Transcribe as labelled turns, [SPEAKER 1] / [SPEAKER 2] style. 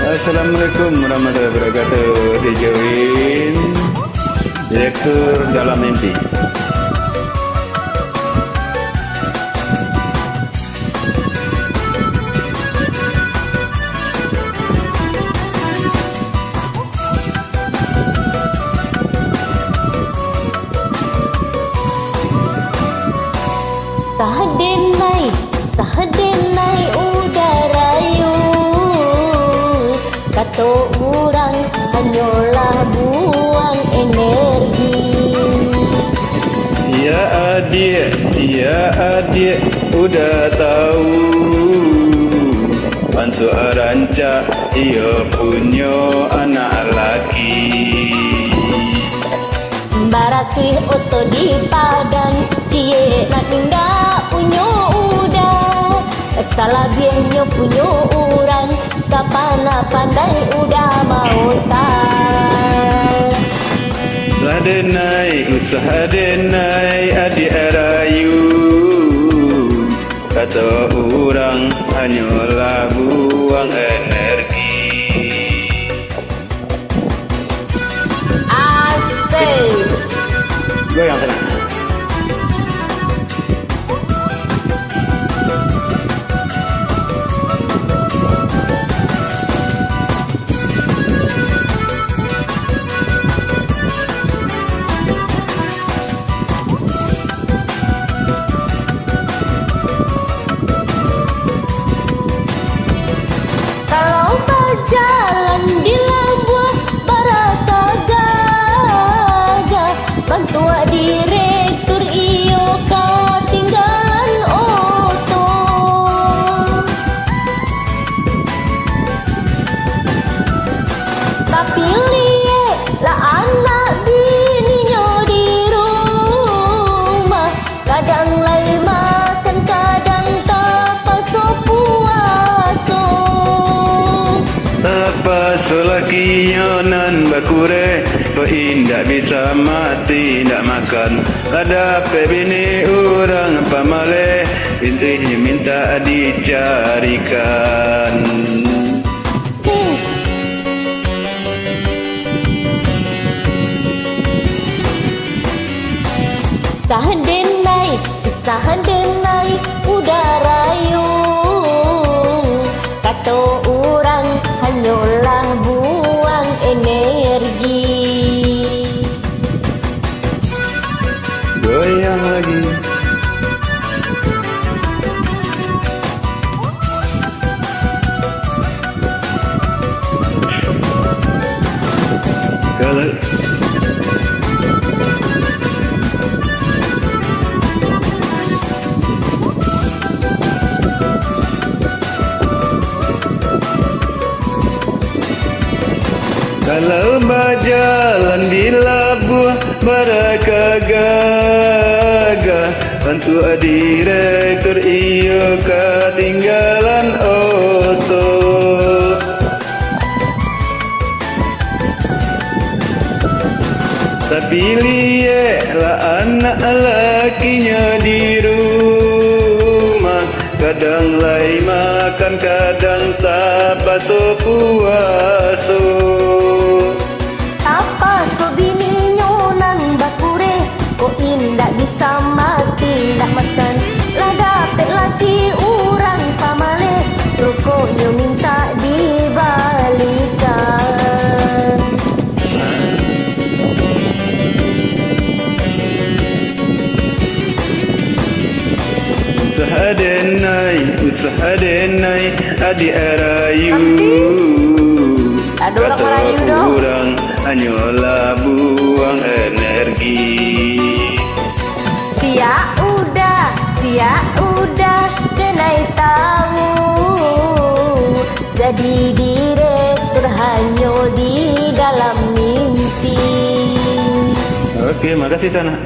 [SPEAKER 1] Assalamualaikum warahmatullahi wabarakatuh. Dijoin Direktur Dalam Mimpi.
[SPEAKER 2] Sahadenai udara yu, kata orang hanyalah buang energi.
[SPEAKER 1] Ya adik, udah tahu. Bantu rancak ia punya anak laki.
[SPEAKER 2] Baratih oto di Padang, cie nak tinggal punya udah. Salah bienyo punya orang, siapa nak pandai udah mau tak.
[SPEAKER 1] Usaha denai adik rayu. Kata orang hanyalah buang energi.
[SPEAKER 2] Asik.
[SPEAKER 1] Goyang senang.
[SPEAKER 2] Jalan di Labuan Barata gagah, bantu direktur iyo ketinggalan oto. Tapi lihat lah anak bininya di rumah, kadang lai makan kadang tak paso puaso.
[SPEAKER 1] Solakinya nan bakure, indak bisa mati, ndak makan. Ada bini orang pamale, bintih minta dicarikan. Sahadenai udara yu, kata orang hanyalah buang energi. Goyang lagi. Kalau berjalan di Labuan Barata gagah, bantu direktur iyo ketinggalan oto. Tapi lihatlah anak lakinya di rumah, kadang lai makan kadang tak paso puaso.
[SPEAKER 2] Indak bisa mati, ndak makan lah dapet laki orang pamale, rokoknya minta dibalikan.
[SPEAKER 1] Usaha denai adik rayu.
[SPEAKER 2] Ada orang merayu dong.
[SPEAKER 1] Orang hanyalah buang energi.
[SPEAKER 2] Sia udah denai tahu, jadi direktur hanya di dalam mimpi.
[SPEAKER 1] Oke, makasih sana.